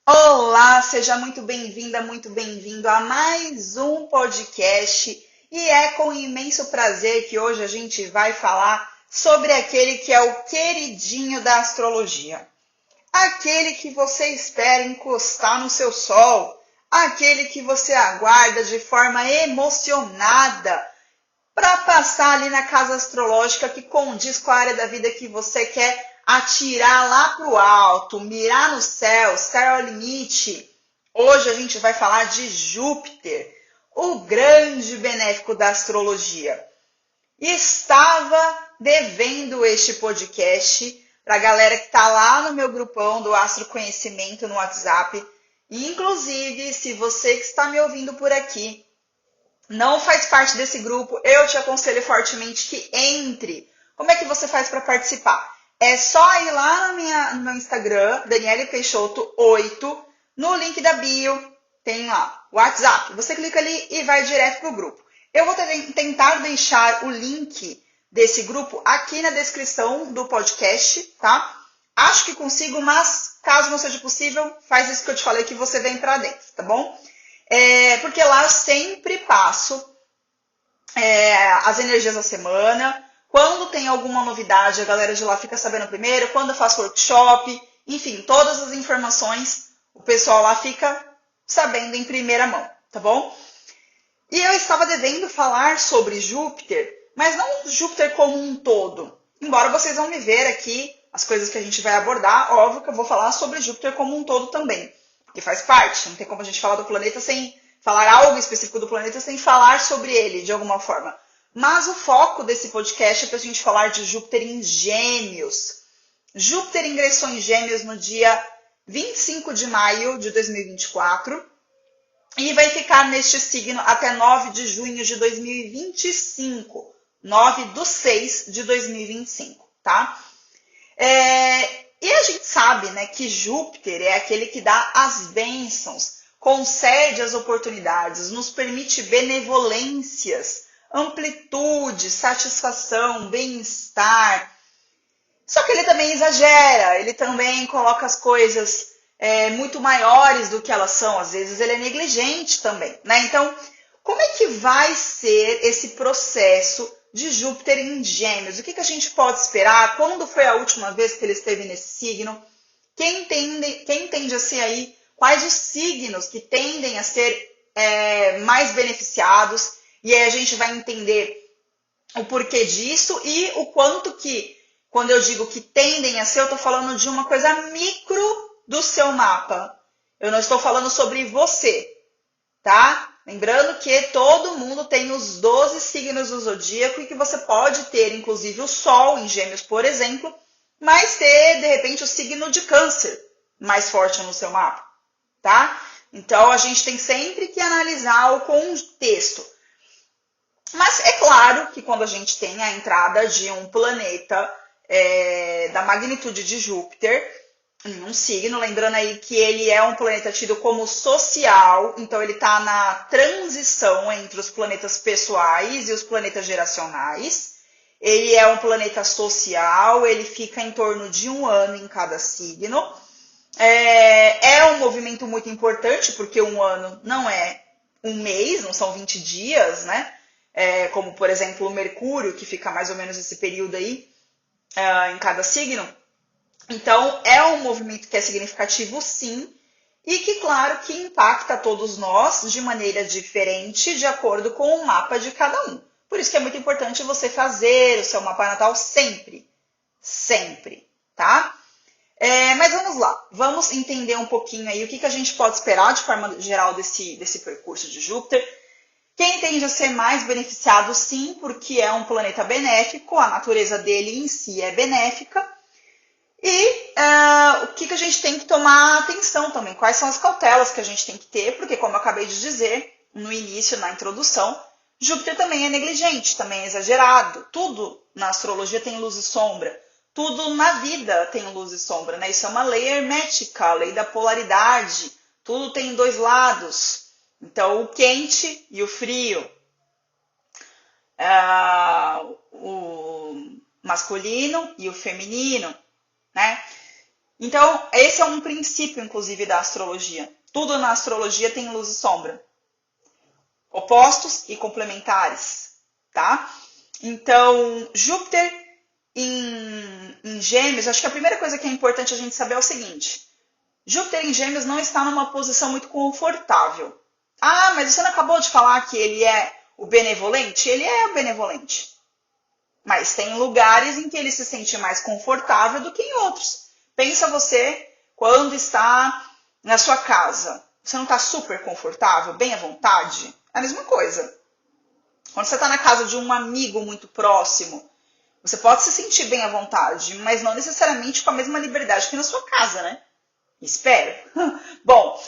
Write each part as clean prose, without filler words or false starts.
Olá, seja muito bem-vinda, muito bem-vindo a mais um podcast. E é com imenso prazer que hoje a gente vai falar sobre aquele que é o queridinho da astrologia. Aquele que você espera encostar no seu sol. Aquele que você aguarda de forma emocionada para passar ali na casa astrológica que condiz com a área da vida que você quer atirar lá para o alto, mirar no céu é o limite. Hoje a gente vai falar de Júpiter, o grande benéfico da astrologia. Estava devendo este podcast para a galera que está lá no meu grupão do Astro Conhecimento no WhatsApp. E, inclusive, se você que está me ouvindo por aqui não faz parte desse grupo, eu te aconselho fortemente que entre. Como é que você faz para participar? É só ir lá no meu Instagram, Daniele Peixoto 8, no link da bio, tem lá o WhatsApp. Você clica ali e vai direto para o grupo. Eu vou tentar deixar o link desse grupo aqui na descrição do podcast, tá? Acho que consigo, mas caso não seja possível, faz isso que eu te falei que você vem para dentro, tá bom? Porque lá eu sempre passo as energias da semana. Quando tem alguma novidade, a galera de lá fica sabendo primeiro. Quando eu faço workshop, enfim, todas as informações, o pessoal lá fica sabendo em primeira mão, tá bom? E eu estava devendo falar sobre Júpiter, mas não Júpiter como um todo. Embora vocês vão me ver aqui, as coisas que a gente vai abordar, óbvio que eu vou falar sobre Júpiter como um todo também. Que faz parte, não tem como a gente falar do planeta sem falar algo específico do planeta, sem falar sobre ele de alguma forma. Mas o foco desse podcast é para a gente falar de Júpiter em Gêmeos. Júpiter ingressou em Gêmeos no dia 25 de maio de 2024 e vai ficar neste signo até 9 de junho de 2025. 9/6/2025, tá? E a gente sabe, né, que Júpiter é aquele que dá as bênçãos, concede as oportunidades, nos permite benevolências, amplitude, satisfação, bem-estar. Só que ele também exagera, ele também coloca as coisas muito maiores do que elas são. Às vezes ele é negligente também, né? Então, como é que vai ser esse processo de Júpiter em Gêmeos? O que a gente pode esperar? Quando foi a última vez que ele esteve nesse signo? Quem tende a ser aí? Quais os signos que tendem a ser mais beneficiados? E aí a gente vai entender o porquê disso e o quanto que, quando eu digo que tendem a ser, eu estou falando de uma coisa micro do seu mapa. Eu não estou falando sobre você, tá? Lembrando que todo mundo tem os 12 signos do zodíaco e que você pode ter, inclusive, o Sol em Gêmeos, por exemplo, mas ter, de repente, o signo de Câncer mais forte no seu mapa, tá? Então, a gente tem sempre que analisar o contexto. Mas é claro que quando a gente tem a entrada de um planeta da magnitude de Júpiter em um signo, lembrando aí que ele é um planeta tido como social, então ele está na transição entre os planetas pessoais e os planetas geracionais. Ele é um planeta social, ele fica em torno de um ano em cada signo. É um movimento muito importante, porque um ano não é um mês, não são 20 dias, né? Como, por exemplo, o Mercúrio, que fica mais ou menos esse período aí em cada signo. Então, é um movimento que é significativo, sim, e que, claro, que impacta todos nós de maneira diferente, de acordo com o mapa de cada um. Por isso que é muito importante você fazer o seu mapa natal sempre, sempre, tá? Mas vamos lá, vamos entender um pouquinho aí o que a gente pode esperar de forma geral desse percurso de Júpiter. Quem tende a ser mais beneficiado, sim, porque é um planeta benéfico, a natureza dele em si é benéfica. E o que a gente tem que tomar atenção também, quais são as cautelas que a gente tem que ter, porque como eu acabei de dizer no início, na introdução, Júpiter também é negligente, também é exagerado. Tudo na astrologia tem luz e sombra, tudo na vida tem luz e sombra, né? Isso é uma lei hermética, a lei da polaridade, tudo tem dois lados. Então, o quente e o frio, o masculino e o feminino, né? Então, esse é um princípio, inclusive, da astrologia. Tudo na astrologia tem luz e sombra. Opostos e complementares, tá? Então, Júpiter em Gêmeos, acho que a primeira coisa que é importante a gente saber é o seguinte. Júpiter em Gêmeos não está numa posição muito confortável. Ah, mas você não acabou de falar que ele é o benevolente? Ele é o benevolente. Mas tem lugares em que ele se sente mais confortável do que em outros. Pensa você quando está na sua casa. Você não está super confortável, bem à vontade? É a mesma coisa. Quando você está na casa de um amigo muito próximo, você pode se sentir bem à vontade, mas não necessariamente com a mesma liberdade que na sua casa, né? Espero. Bom,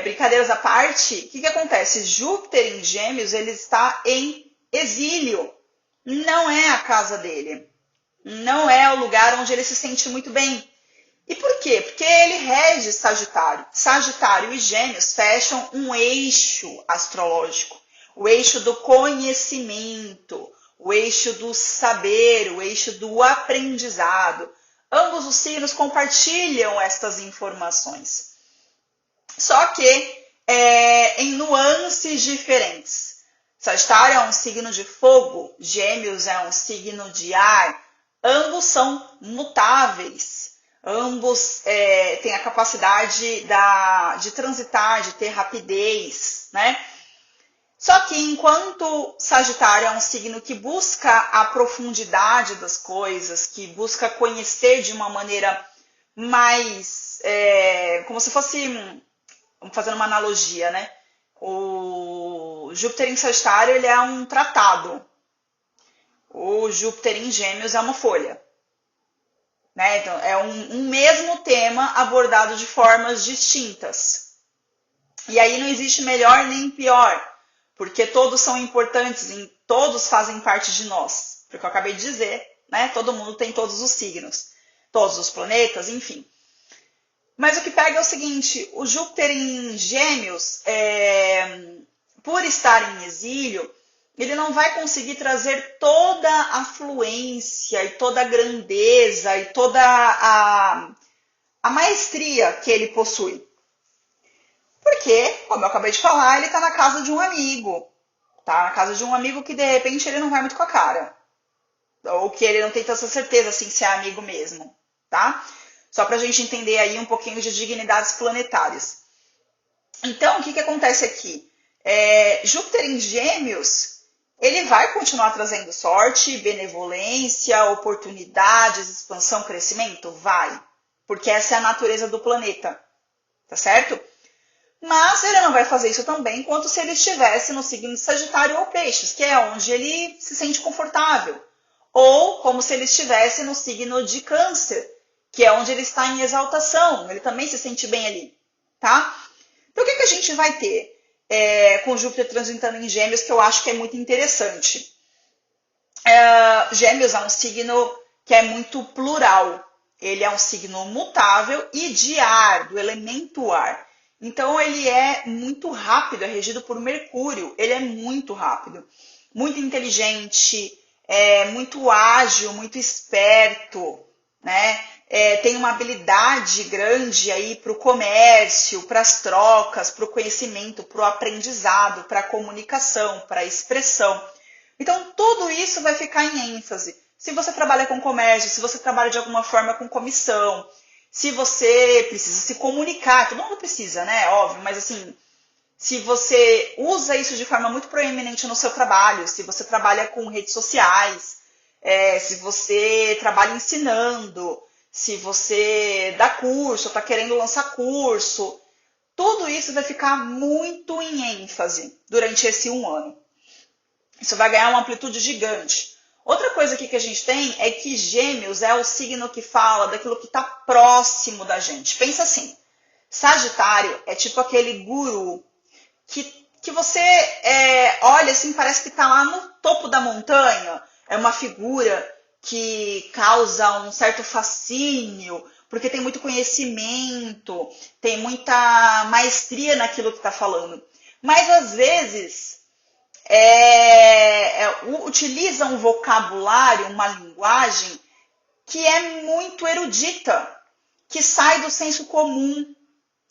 brincadeiras à parte, o que acontece? Júpiter em Gêmeos, ele está em exílio. Não é a casa dele. Não é o lugar onde ele se sente muito bem. E por quê? Porque ele rege Sagitário. Sagitário e Gêmeos fecham um eixo astrológico. O eixo do conhecimento, o eixo do saber, o eixo do aprendizado. Ambos os signos compartilham estas informações. Só que em nuances diferentes. Sagitário é um signo de fogo, Gêmeos é um signo de ar. Ambos são mutáveis. Ambos têm a capacidade de transitar, de ter rapidez, né? Só que enquanto Sagitário é um signo que busca a profundidade das coisas, que busca conhecer de uma maneira mais, como se fosse, vamos fazer uma analogia, né? O Júpiter em Sagitário ele é um tratado, o Júpiter em Gêmeos é uma folha. Né? Então, é um mesmo tema abordado de formas distintas. E aí não existe melhor nem pior, porque todos são importantes e todos fazem parte de nós. Porque eu acabei de dizer, né? Todo mundo tem todos os signos, todos os planetas, enfim. Mas o que pega é o seguinte, o Júpiter em Gêmeos, por estar em exílio, ele não vai conseguir trazer toda a fluência e toda a grandeza e toda a maestria que ele possui. Porque, como eu acabei de falar, ele está na casa de um amigo. Tá? Na casa de um amigo que, de repente, ele não vai muito com a cara. Ou que ele não tem tanta certeza, assim, se é amigo mesmo. Tá? Só para a gente entender aí um pouquinho de dignidades planetárias. Então, o que acontece aqui? Júpiter em Gêmeos, ele vai continuar trazendo sorte, benevolência, oportunidades, expansão, crescimento? Vai. Porque essa é a natureza do planeta. Tá certo? Mas ele não vai fazer isso também quanto se ele estivesse no signo de Sagitário ou Peixes, que é onde ele se sente confortável. Ou como se ele estivesse no signo de Câncer, que é onde ele está em exaltação. Ele também se sente bem ali. Tá? Então, o que a gente vai ter com Júpiter transitando em Gêmeos, que eu acho que é muito interessante? Gêmeos é um signo que é muito plural. Ele é um signo mutável e de ar, do elemento ar. Então, ele é muito rápido, é regido por Mercúrio. Ele é muito rápido, muito inteligente, muito ágil, muito esperto, né? Tem uma habilidade grande aí para o comércio, para as trocas, para o conhecimento, para o aprendizado, para a comunicação, para a expressão. Então, tudo isso vai ficar em ênfase. Se você trabalha com comércio, se você trabalha de alguma forma com comissão, se você precisa se comunicar, todo mundo precisa, né? Óbvio, mas assim, se você usa isso de forma muito proeminente no seu trabalho, se você trabalha com redes sociais, se você trabalha ensinando, se você dá curso, está querendo lançar curso, tudo isso vai ficar muito em ênfase durante esse 1 ano. Isso vai ganhar uma amplitude gigante. Outra coisa aqui que a gente tem é que Gêmeos é o signo que fala daquilo que está próximo da gente. Pensa assim, Sagitário é tipo aquele guru que você olha assim, parece que está lá no topo da montanha. É uma figura que causa um certo fascínio, porque tem muito conhecimento, tem muita maestria naquilo que está falando. Mas às vezes utiliza um vocabulário, uma linguagem que é muito erudita, que sai do senso comum.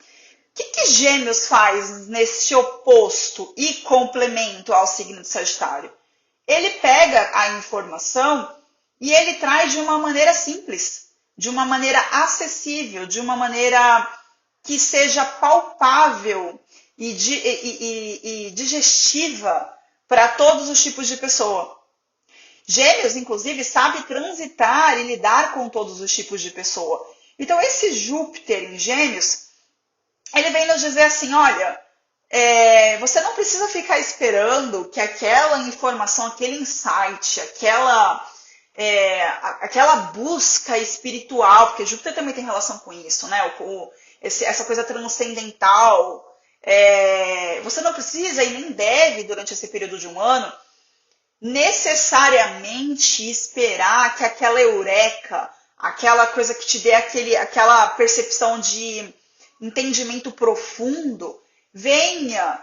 O que Gêmeos faz nesse oposto e complemento ao signo de Sagitário? Ele pega a informação e ele traz de uma maneira simples, de uma maneira acessível, de uma maneira que seja palpável e digestiva para todos os tipos de pessoa. Gêmeos, inclusive, sabe transitar e lidar com todos os tipos de pessoa. Então, esse Júpiter em Gêmeos, ele vem nos dizer assim, olha, você não precisa ficar esperando que aquela informação, aquele insight, aquela busca espiritual, porque Júpiter também tem relação com isso, né? Essa coisa transcendental. Você não precisa e nem deve, durante esse período de um ano, necessariamente esperar que aquela eureka, aquela coisa que te dê aquela percepção de entendimento profundo, venha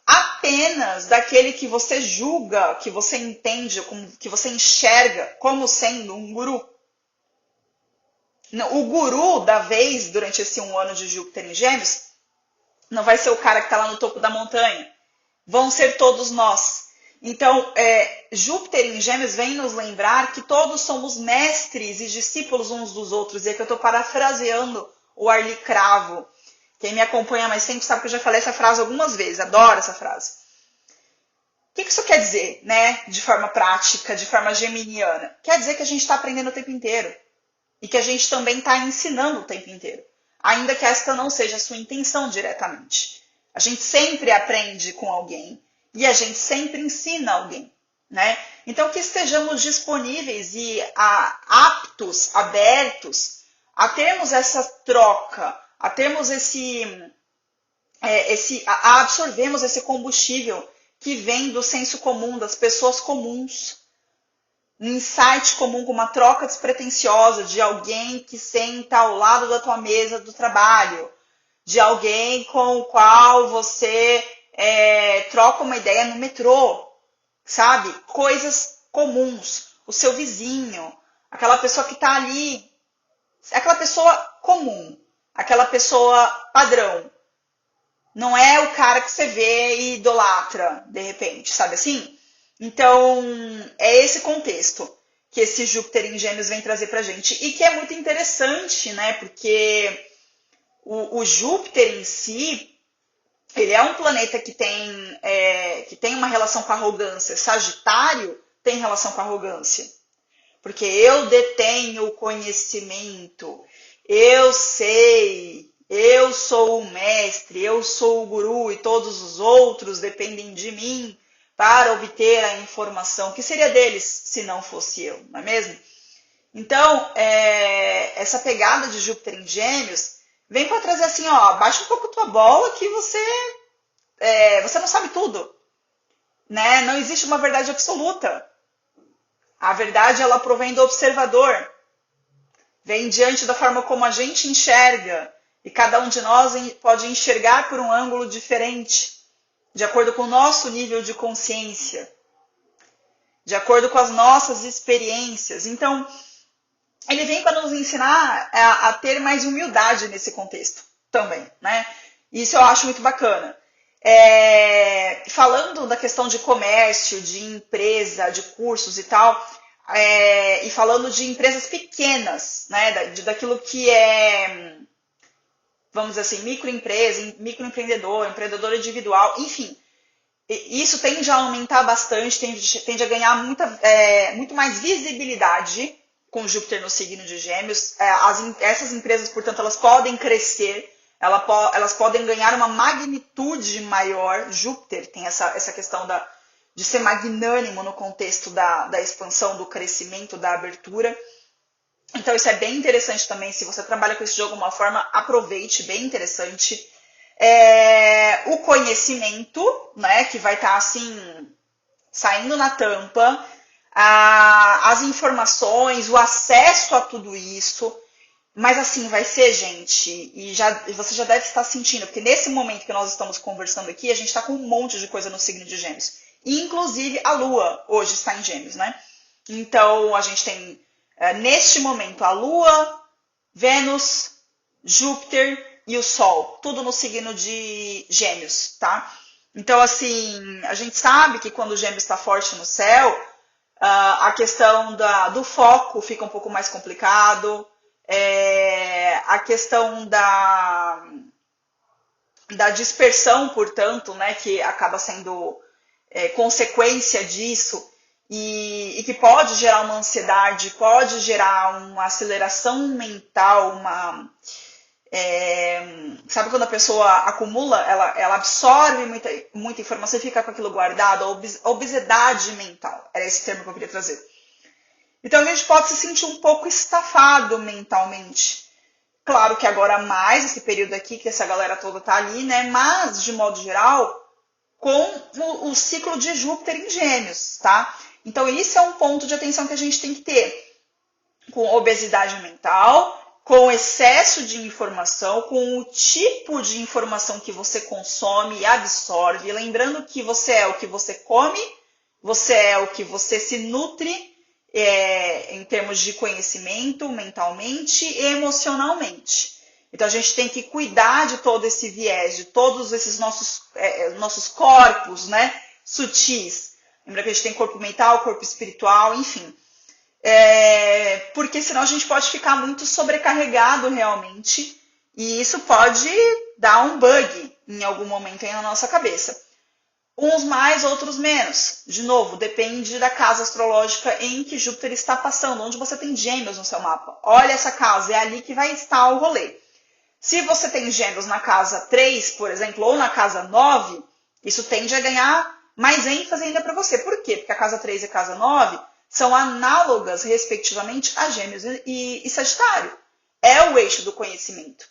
apenas daquele que você julga, que você entende, que você enxerga como sendo um guru. O guru da vez, durante esse um ano de Júpiter em Gêmeos, não vai ser o cara que está lá no topo da montanha. Vão ser todos nós. Então, Júpiter em Gêmeos vem nos lembrar que todos somos mestres e discípulos uns dos outros. E aqui eu estou parafraseando o Arli Cravo. Quem me acompanha mais tempo sabe que eu já falei essa frase algumas vezes. Adoro essa frase. O que isso quer dizer, né? De forma prática, de forma geminiana? Quer dizer que a gente está aprendendo o tempo inteiro. E que a gente também está ensinando o tempo inteiro. Ainda que esta não seja a sua intenção diretamente. A gente sempre aprende com alguém. E a gente sempre ensina alguém, né? Então, que estejamos disponíveis e aptos, abertos a termos essa troca, a termos a absorvermos esse combustível que vem do senso comum, das pessoas comuns. Um insight comum, com uma troca despretensiosa de alguém que senta ao lado da tua mesa do trabalho, de alguém com o qual você troca uma ideia no metrô, sabe? Coisas comuns. O seu vizinho, aquela pessoa que está ali, aquela pessoa comum, aquela pessoa padrão. Não é o cara que você vê e idolatra, de repente, sabe assim? Então, é esse contexto que esse Júpiter em Gêmeos vem trazer pra gente. E que é muito interessante, né? Porque o Júpiter em si, ele é um planeta que tem uma relação com a arrogância. Sagitário tem relação com a arrogância. Porque eu detenho o conhecimento, eu sei, eu sou o mestre, eu sou o guru e todos os outros dependem de mim para obter a informação. O que seria deles se não fosse eu, não é mesmo? Então, essa pegada de Júpiter em Gêmeos vem para trazer assim, ó, baixa um pouco tua bola que você não sabe tudo, né? Não existe uma verdade absoluta. A verdade, ela provém do observador. Vem diante da forma como a gente enxerga. E cada um de nós pode enxergar por um ângulo diferente, de acordo com o nosso nível de consciência, de acordo com as nossas experiências. Então, ele vem para nos ensinar a ter mais humildade nesse contexto também, né? Isso eu acho muito bacana. Falando da questão de comércio, de empresa, de cursos e tal, e falando de empresas pequenas, né? Daquilo que é, vamos dizer assim, microempresa, microempreendedor, empreendedor individual, enfim. Isso tende a aumentar bastante, tende a ganhar muito mais visibilidade com Júpiter no signo de Gêmeos. Essas empresas, portanto, elas podem crescer, elas podem ganhar uma magnitude maior. Júpiter tem essa questão de ser magnânimo no contexto da expansão, do crescimento, da abertura. Então isso é bem interessante também. Se você trabalha com isso de alguma forma, aproveite, bem interessante. O conhecimento, né, que vai estar assim, saindo na tampa, as informações, o acesso a tudo isso. Mas assim, vai ser, gente, e você já deve estar sentindo, porque nesse momento que nós estamos conversando aqui, a gente está com um monte de coisa no signo de Gêmeos. E, inclusive, a Lua hoje está em Gêmeos, né? Então, a gente tem, neste momento, a Lua, Vênus, Júpiter e o Sol, tudo no signo de Gêmeos, tá? Então, assim, a gente sabe que quando o Gêmeos está forte no céu, a questão do foco fica um pouco mais complicado, a questão da dispersão, portanto, né, que acaba sendo consequência disso e que pode gerar uma ansiedade, pode gerar uma aceleração mental, sabe quando a pessoa acumula, ela absorve muita informação e fica com aquilo guardado, obesidade mental, era esse termo que eu queria trazer. Então a gente pode se sentir um pouco estafado mentalmente. Claro que agora mais esse período aqui, que essa galera toda tá ali, né? Mas, de modo geral, com o ciclo de Júpiter em Gêmeos, tá? Então, isso é um ponto de atenção que a gente tem que ter. Com obesidade mental, com excesso de informação, com o tipo de informação que você consome e absorve. Lembrando que você é o que você come, você é o que você se nutre em termos de conhecimento, mentalmente e emocionalmente. Então, a gente tem que cuidar de todo esse viés, de todos esses nossos corpos, né, sutis. Lembra que a gente tem corpo mental, corpo espiritual, enfim. Porque senão a gente pode ficar muito sobrecarregado realmente e isso pode dar um bug em algum momento aí na nossa cabeça. Uns mais, outros menos. De novo, depende da casa astrológica em que Júpiter está passando, onde você tem Gêmeos no seu mapa. Olha essa casa, é ali que vai estar o rolê. Se você tem Gêmeos na casa 3, por exemplo, ou na casa 9, isso tende a ganhar mais ênfase ainda para você. Por quê? Porque a casa 3 e a casa 9 são análogas, respectivamente, a Gêmeos e Sagitário. É o eixo do conhecimento.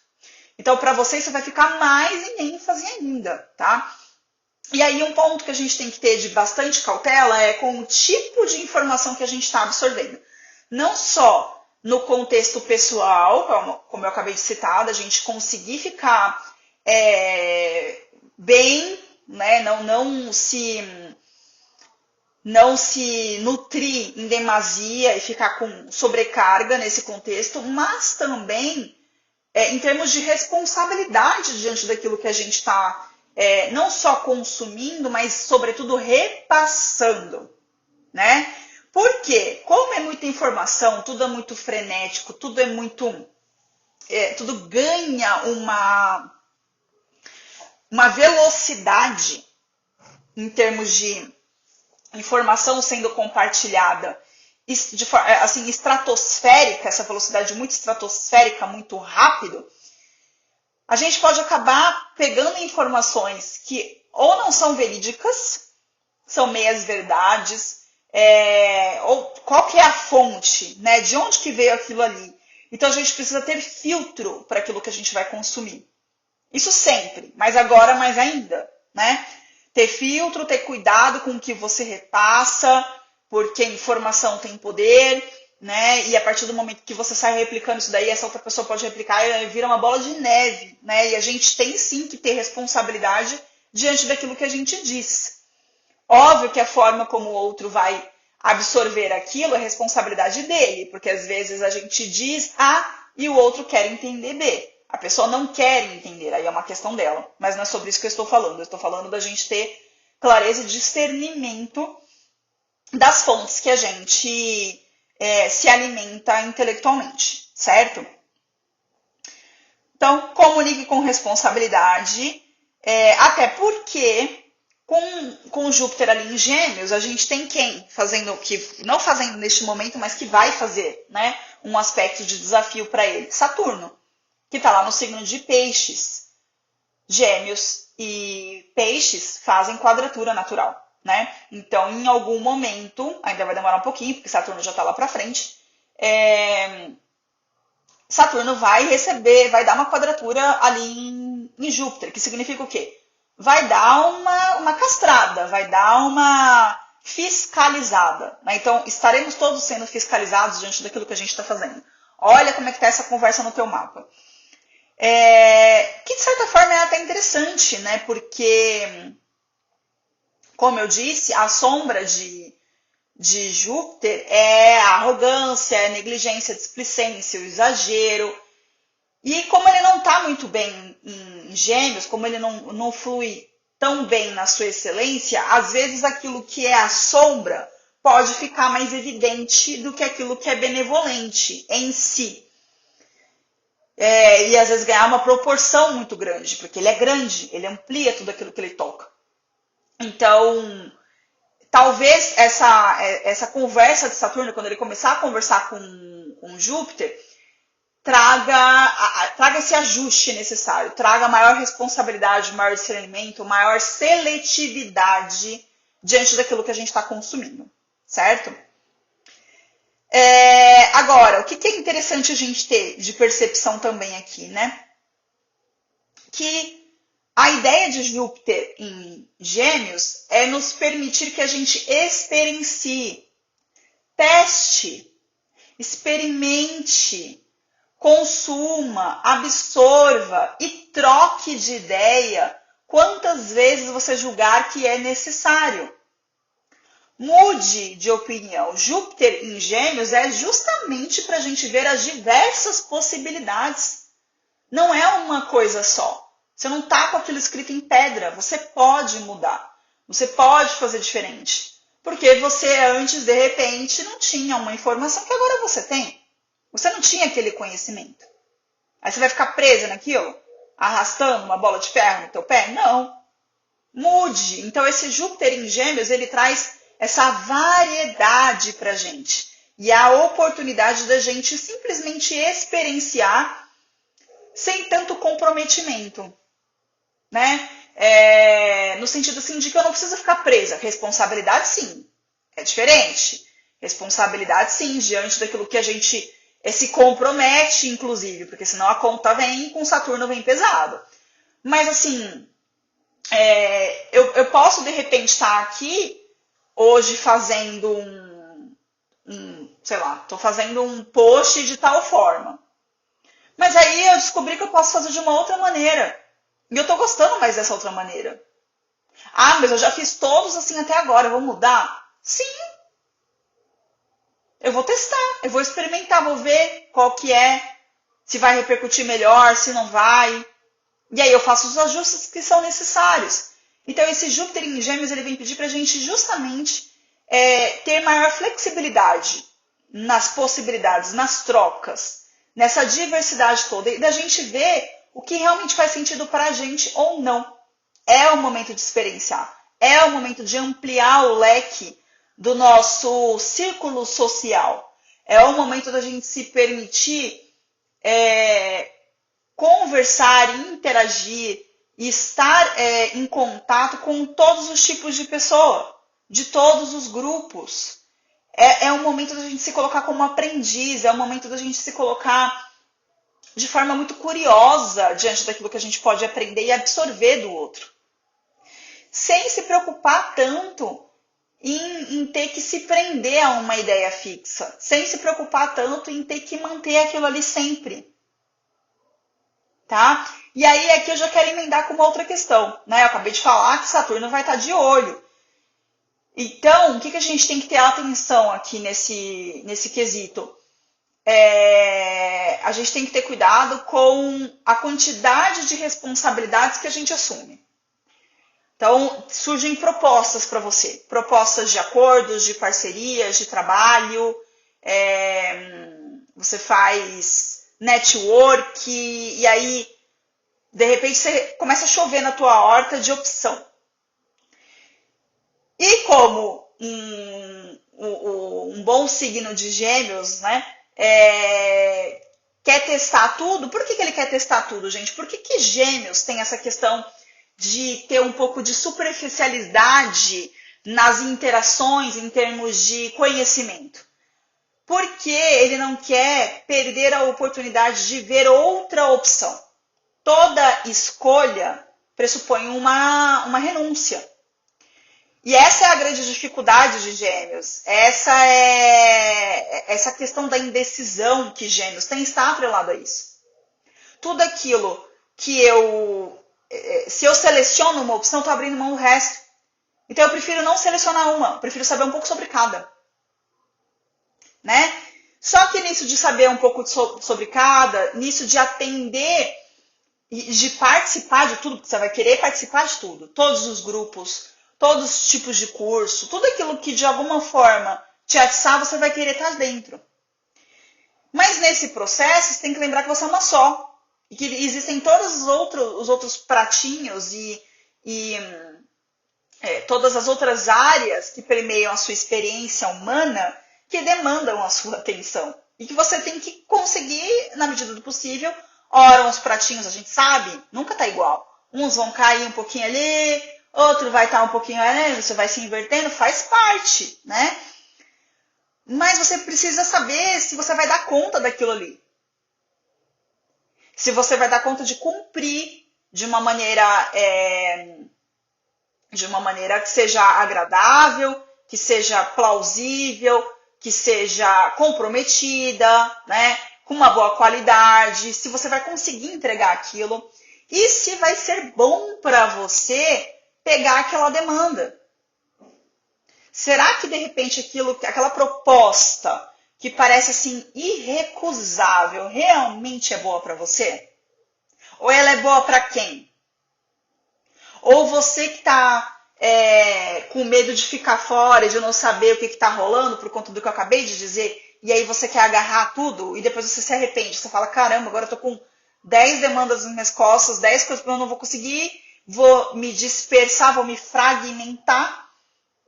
Então, para você, isso vai ficar mais em ênfase ainda, tá? E aí, um ponto que a gente tem que ter de bastante cautela é com o tipo de informação que a gente está absorvendo. Não só no contexto pessoal, como eu acabei de citar, da gente conseguir ficar bem, né? Não se nutrir em demasia e ficar com sobrecarga nesse contexto, mas também em termos de responsabilidade diante daquilo que a gente está não só consumindo, mas sobretudo repassando, né? Porque, como é muita informação, tudo é muito frenético, tudo é muito... tudo ganha uma velocidade em termos de informação sendo compartilhada de forma assim, estratosférica, essa velocidade muito estratosférica, muito rápido, a gente pode acabar pegando informações que ou não são verídicas, são meias verdades, ou qual que é a fonte, né? De onde que veio aquilo ali. Então a gente precisa ter filtro para aquilo que a gente vai consumir. Isso sempre, mas agora mais ainda, né? Ter filtro, ter cuidado com o que você repassa, porque informação tem poder, né? E a partir do momento que você sai replicando isso daí, essa outra pessoa pode replicar e vira uma bola de neve, né? E a gente tem sim que ter responsabilidade diante daquilo que a gente diz. Óbvio que a forma como o outro vai absorver aquilo é responsabilidade dele, porque às vezes a gente diz A e o outro quer entender B. A pessoa não quer entender, aí é uma questão dela. Mas não é sobre isso que eu estou falando. Eu estou falando da gente ter clareza e discernimento das fontes que a gente se alimenta intelectualmente, certo? Então, comunique com responsabilidade, até porque com Júpiter ali em Gêmeos, a gente tem quem fazendo não fazendo neste momento, mas que vai fazer, né, um aspecto de desafio para ele? Saturno, que está lá no signo de Peixes. Gêmeos e Peixes fazem quadratura natural, né? Então, em algum momento, ainda vai demorar um pouquinho, porque Saturno já está lá para frente, Saturno vai dar uma quadratura ali em Júpiter, que significa o quê? Vai dar uma castrada, vai dar uma fiscalizada, né? Então, estaremos todos sendo fiscalizados diante daquilo que a gente está fazendo. Olha como é que está essa conversa no teu mapa. Que de certa forma é até interessante, né? Porque como eu disse, a sombra de Júpiter é a arrogância, a negligência, a displicência, o exagero. E como ele não está muito bem em Gêmeos, como ele não flui tão bem na sua excelência, às vezes aquilo que é a sombra pode ficar mais evidente do que aquilo que é benevolente em si. E às vezes ganhar uma proporção muito grande, porque ele é grande, ele amplia tudo aquilo que ele toca. Então, talvez essa conversa de Saturno, quando ele começar a conversar com Júpiter, traga esse ajuste necessário, traga maior responsabilidade, maior discernimento, maior seletividade diante daquilo que a gente está consumindo, certo? Agora, o que é interessante a gente ter de percepção também aqui, né? Que a ideia de Júpiter em Gêmeos é nos permitir que a gente experiencie, teste, experimente, consuma, absorva e troque de ideia quantas vezes você julgar que é necessário. Mude de opinião. Júpiter em Gêmeos é justamente para a gente ver as diversas possibilidades. Não é uma coisa só. Você não está com aquilo escrito em pedra. Você pode mudar. Você pode fazer diferente. Porque você antes, de repente, não tinha uma informação que agora você tem. Você não tinha aquele conhecimento. Aí você vai ficar presa naquilo? Arrastando uma bola de ferro no teu pé? Não. Mude. Então esse Júpiter em Gêmeos, ele traz essa variedade para a gente. E a oportunidade da gente simplesmente experienciar sem tanto comprometimento. Né? No sentido assim de que eu não preciso ficar presa. Responsabilidade, sim. É diferente. Responsabilidade, sim, diante daquilo que a gente se compromete, inclusive. Porque senão a conta vem com Saturno vem pesado. Mas assim, eu posso de repente estar aqui hoje fazendo sei lá, estou fazendo um post de tal forma. Mas aí eu descobri que eu posso fazer de uma outra maneira. E eu estou gostando mais dessa outra maneira. Ah, mas eu já fiz todos assim até agora, eu vou mudar? Sim. Eu vou testar, eu vou experimentar, vou ver qual que é, se vai repercutir melhor, se não vai. E aí eu faço os ajustes que são necessários. Então esse Júpiter em Gêmeos, ele vem pedir para a gente justamente ter maior flexibilidade nas possibilidades, nas trocas, nessa diversidade toda, e da gente ver o que realmente faz sentido para a gente ou não. É o momento de experienciar, é o momento de ampliar o leque do nosso círculo social, é o momento da gente se permitir conversar, interagir e estar em contato com todos os tipos de pessoa, de todos os grupos. É um momento da gente se colocar como aprendiz, é um momento da gente se colocar de forma muito curiosa diante daquilo que a gente pode aprender e absorver do outro. Sem se preocupar tanto em ter que se prender a uma ideia fixa, sem se preocupar tanto em ter que manter aquilo ali sempre. Tá? E aí aqui eu já quero emendar com uma outra questão. Né? Eu acabei de falar que Saturno vai estar de olho. Então, o que a gente tem que ter atenção aqui nesse quesito? A gente tem que ter cuidado com a quantidade de responsabilidades que a gente assume. Então, surgem propostas para você. Propostas de acordos, de parcerias, de trabalho. Você faz network e aí, de repente, você começa a chover na tua horta de opção. E como um bom signo de Gêmeos, né, quer testar tudo, por que ele quer testar tudo, gente? Por que Gêmeos tem essa questão de ter um pouco de superficialidade nas interações em termos de conhecimento? Porque ele não quer perder a oportunidade de ver outra opção. Toda escolha pressupõe uma renúncia. E essa é a grande dificuldade de Gêmeos. Essa questão da indecisão que Gêmeos tem está atrelado a isso. Tudo aquilo que se eu seleciono uma opção, estou abrindo mão do resto. Então eu prefiro não selecionar uma, prefiro saber um pouco sobre cada, né? Só que nisso de saber um pouco sobre cada, nisso de atender e de participar de tudo, porque você vai querer participar de tudo, todos os grupos, todos os tipos de curso, tudo aquilo que de alguma forma te atiçar, você vai querer estar dentro. Mas nesse processo, você tem que lembrar que você é uma só. E que existem todos os outros pratinhos e todas as outras áreas que permeiam a sua experiência humana que demandam a sua atenção. E que você tem que conseguir, na medida do possível, ora, os pratinhos, a gente sabe, nunca tá igual. Uns vão cair um pouquinho ali, outro vai estar um pouquinho ali, você vai se invertendo, faz parte, né? Mas você precisa saber se você vai dar conta daquilo ali. Se você vai dar conta de cumprir de uma maneira que seja agradável, que seja plausível, que seja comprometida, né? Com uma boa qualidade, se você vai conseguir entregar aquilo e se vai ser bom para você pegar aquela demanda. Será que de repente aquela proposta que parece assim irrecusável realmente é boa para você? Ou ela é boa para quem? Ou você que está com medo de ficar fora, de não saber o que está rolando por conta do que eu acabei de dizer, e aí você quer agarrar tudo e depois você se arrepende. Você fala, caramba, agora eu tô com 10 demandas nas minhas costas, 10 coisas que eu não vou conseguir, vou me dispersar, vou me fragmentar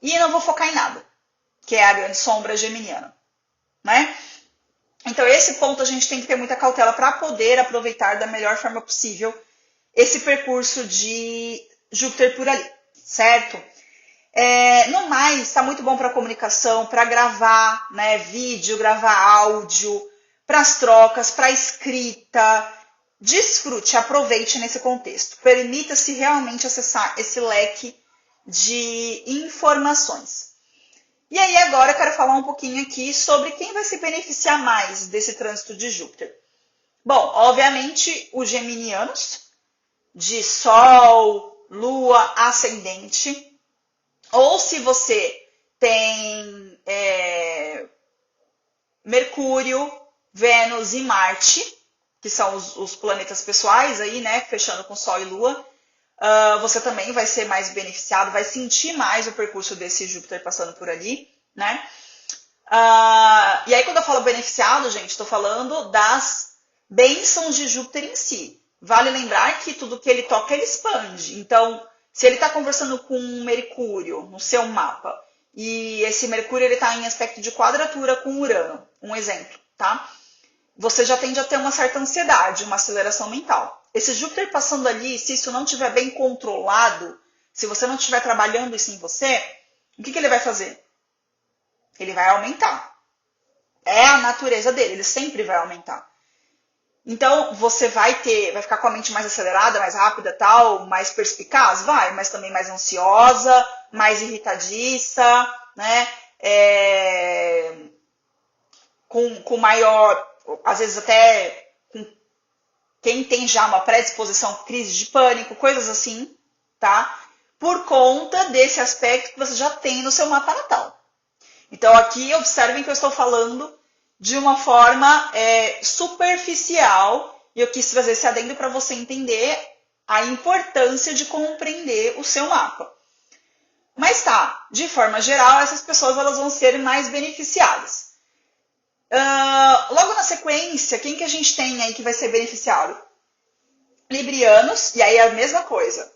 e não vou focar em nada, que é a grande sombra geminiana, né? Então esse ponto a gente tem que ter muita cautela para poder aproveitar da melhor forma possível esse percurso de Júpiter por ali, certo? No mais, está muito bom para comunicação, para gravar, né, vídeo, gravar áudio, para as trocas, para a escrita. Desfrute, aproveite nesse contexto. Permita-se realmente acessar esse leque de informações. E aí agora eu quero falar um pouquinho aqui sobre quem vai se beneficiar mais desse trânsito de Júpiter. Bom, obviamente os geminianos, de Sol, Lua, Ascendente, ou se você tem Mercúrio, Vênus e Marte, que são os planetas pessoais aí, né, fechando com Sol e Lua, você também vai ser mais beneficiado, vai sentir mais o percurso desse Júpiter passando por ali, né? E aí quando eu falo beneficiado, gente, estou falando das bênçãos de Júpiter em si. Vale lembrar que tudo que ele toca, ele expande. Então, se ele está conversando com Mercúrio no seu mapa, e esse Mercúrio está em aspecto de quadratura com Urano, um exemplo, tá? Você já tende a ter uma certa ansiedade, uma aceleração mental. Esse Júpiter passando ali, se isso não estiver bem controlado, se você não estiver trabalhando isso em você, o que ele vai fazer? Ele vai aumentar. É a natureza dele, ele sempre vai aumentar. Então, você vai ficar com a mente mais acelerada, mais rápida, tal, mais perspicaz? Vai, mas também mais ansiosa, mais irritadiça, né? Com maior, às vezes até com quem tem já uma predisposição, crise de pânico, coisas assim, tá? Por conta desse aspecto que você já tem no seu mapa natal. Então, aqui, observem que eu estou falando de uma forma superficial, e eu quis trazer esse adendo para você entender a importância de compreender o seu mapa. Mas tá, de forma geral, essas pessoas elas vão ser mais beneficiadas. Logo na sequência, quem que a gente tem aí que vai ser beneficiado? Librianos, e aí é a mesma coisa.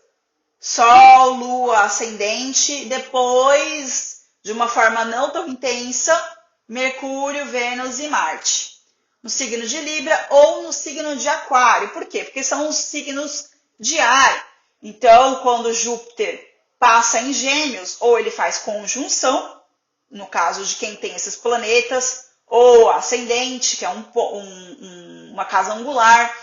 Sol, Lua, Ascendente, depois, de uma forma não tão intensa, Mercúrio, Vênus e Marte. No signo de Libra ou no signo de Aquário. Por quê? Porque são os signos de ar. Então, quando Júpiter passa em Gêmeos, ou ele faz conjunção, no caso de quem tem esses planetas, ou ascendente, que é uma casa angular,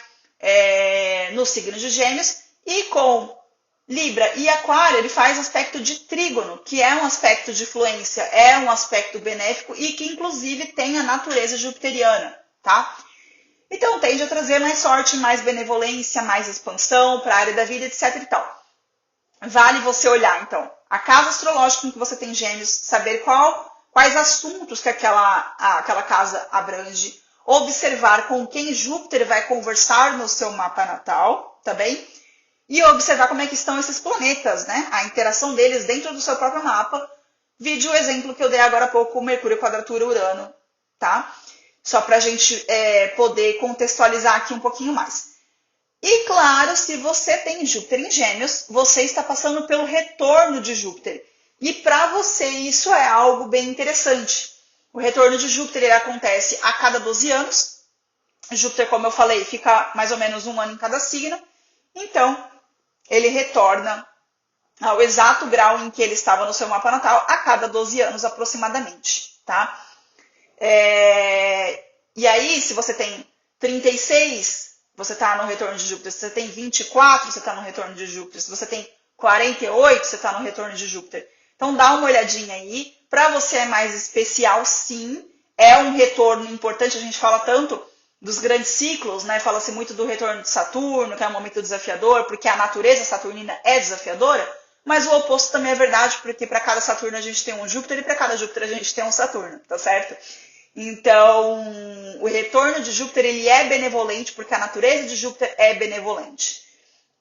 no signo de Gêmeos, e com Libra e Aquário, ele faz aspecto de trígono, que é um aspecto de fluência, é um aspecto benéfico e que inclusive tem a natureza jupiteriana, tá? Então tende a trazer mais sorte, mais benevolência, mais expansão para a área da vida, etc e tal. vale você olhar, então, a casa astrológica em que você tem Gêmeos, saber quais assuntos que aquela casa abrange, observar com quem Júpiter vai conversar no seu mapa natal, tá bem? E observar como é que estão esses planetas, né? A interação deles dentro do seu próprio mapa. Vide o exemplo que eu dei agora há pouco, Mercúrio quadratura Urano, tá? Só para a gente poder contextualizar aqui um pouquinho mais. E claro, se você tem Júpiter em Gêmeos, você está passando pelo retorno de Júpiter. E para você isso é algo bem interessante. O retorno de Júpiter ele acontece a cada 12 anos. Júpiter, como eu falei, fica mais ou menos um ano em cada signo. Então, ele retorna ao exato grau em que ele estava no seu mapa natal a cada 12 anos aproximadamente, tá? E aí, se você tem 36, você está no retorno de Júpiter. Se você tem 24, você está no retorno de Júpiter. Se você tem 48, você está no retorno de Júpiter. Então, dá uma olhadinha aí. Para você é mais especial, sim. É um retorno importante. A gente fala tanto dos grandes ciclos, né? Fala-se muito do retorno de Saturno, que é um momento desafiador, porque a natureza saturnina é desafiadora. Mas o oposto também é verdade, porque para cada Saturno a gente tem um Júpiter e para cada Júpiter a gente tem um Saturno, tá certo? Então, o retorno de Júpiter ele é benevolente, porque a natureza de Júpiter é benevolente.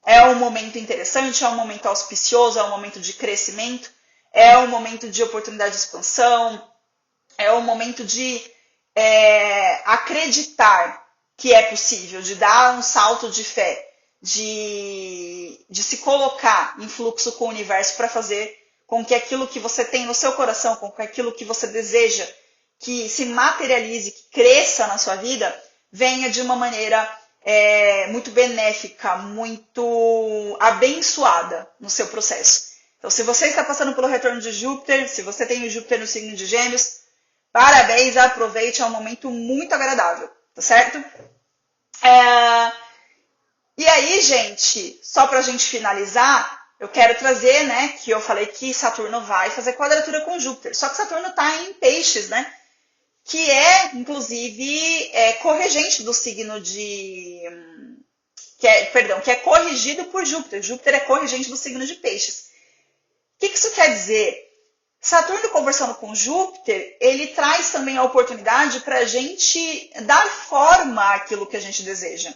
É um momento interessante, é um momento auspicioso, é um momento de crescimento, é um momento de oportunidade de expansão, é um momento de acreditar que é possível, de dar um salto de fé, de se colocar em fluxo com o universo para fazer com que aquilo que você tem no seu coração, com que aquilo que você deseja, que se materialize, que cresça na sua vida, venha de uma maneira muito benéfica, muito abençoada no seu processo. Então, se você está passando pelo retorno de Júpiter, se você tem o Júpiter no signo de Gêmeos, parabéns, aproveite, é um momento muito agradável, tá certo? E aí, gente, só para a gente finalizar, eu quero trazer, né, que eu falei que Saturno vai fazer quadratura com Júpiter. Só que Saturno está em Peixes, né? Que é, inclusive, corregente do signo de... que é corrigido por Júpiter. Júpiter é corregente do signo de Peixes. O que isso quer dizer? Saturno conversando com Júpiter, ele traz também a oportunidade para a gente dar forma àquilo que a gente deseja.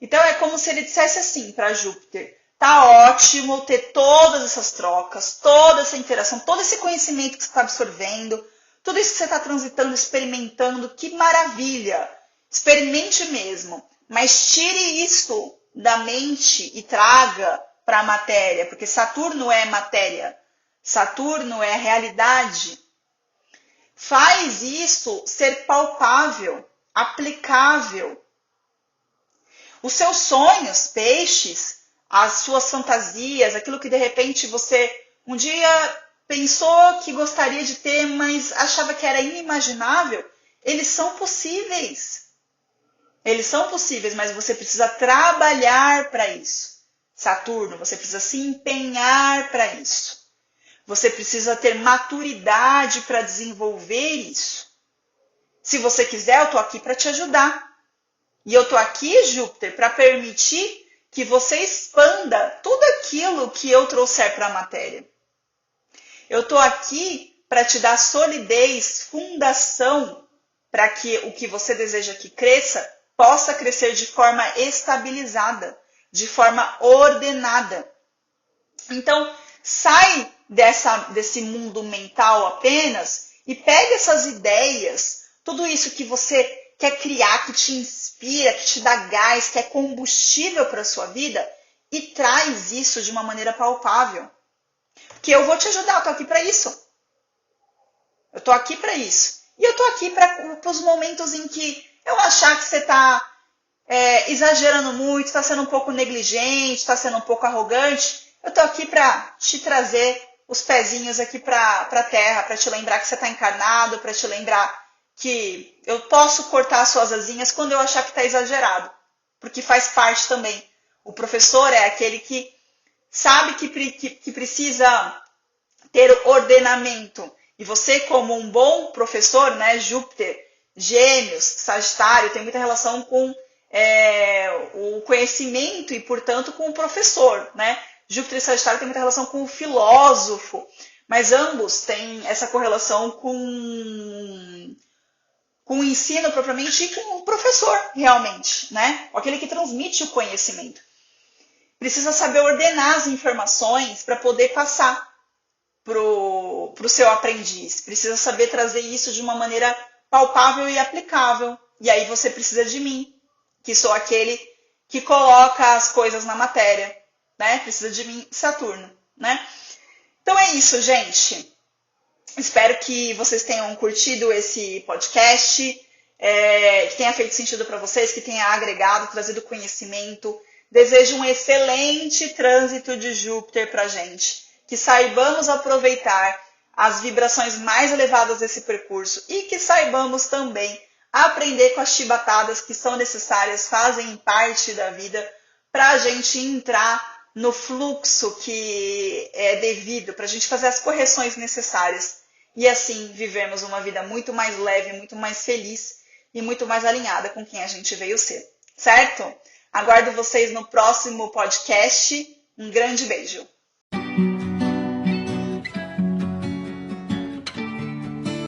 Então, é como se ele dissesse assim para Júpiter: tá ótimo ter todas essas trocas, toda essa interação, todo esse conhecimento que você está absorvendo, tudo isso que você está transitando, experimentando, que maravilha! Experimente mesmo, mas tire isso da mente e traga para a matéria, porque Saturno é matéria, Saturno é realidade. Faz isso ser palpável, aplicável. Os seus sonhos, peixes, as suas fantasias, aquilo que de repente você um dia pensou que gostaria de ter, mas achava que era inimaginável, eles são possíveis. Eles são possíveis, mas você precisa trabalhar para isso. Saturno, você precisa se empenhar para isso. Você precisa ter maturidade para desenvolver isso. Se você quiser, eu estou aqui para te ajudar. E eu estou aqui, Júpiter, para permitir que você expanda tudo aquilo que eu trouxer para a matéria. Eu estou aqui para te dar solidez, fundação, para que o que você deseja que cresça, possa crescer de forma estabilizada, de forma ordenada. Então, sai desse mundo mental apenas e pega essas ideias, tudo isso que você quer criar, que te inspira, que te dá gás, que é combustível para a sua vida, e traz isso de uma maneira palpável. Que eu vou te ajudar, eu estou aqui para isso. Eu estou aqui para isso. E eu estou aqui para os momentos em que eu achar que você está exagerando muito, está sendo um pouco negligente, está sendo um pouco arrogante. Eu estou aqui para te trazer os pezinhos aqui para a terra, para te lembrar que você está encarnado, para te lembrar que eu posso cortar as suas asinhas quando eu achar que está exagerado. Porque faz parte também. O professor é aquele que sabe que precisa ter ordenamento. E você, como um bom professor, né, Júpiter, Gêmeos, Sagitário, tem muita relação com o conhecimento e, portanto, com o professor, né? Júpiter e Sagitário tem muita relação com o filósofo, mas ambos têm essa correlação com o ensino propriamente e com o professor, realmente, né? Aquele que transmite o conhecimento. Precisa saber ordenar as informações para poder passar pro seu aprendiz. Precisa saber trazer isso de uma maneira palpável e aplicável. E aí você precisa de mim, que sou aquele que coloca as coisas na matéria, né? Precisa de mim, Saturno, né? Então é isso, gente. Espero que vocês tenham curtido esse podcast, que tenha feito sentido para vocês, que tenha agregado, trazido conhecimento. Desejo um excelente trânsito de Júpiter para a gente, que saibamos aproveitar as vibrações mais elevadas desse percurso e que saibamos também aprender com as chibatadas que são necessárias, fazem parte da vida, para a gente entrar no fluxo que é devido, para a gente fazer as correções necessárias e assim vivermos uma vida muito mais leve, muito mais feliz e muito mais alinhada com quem a gente veio ser, certo? Aguardo vocês no próximo podcast. Um grande beijo!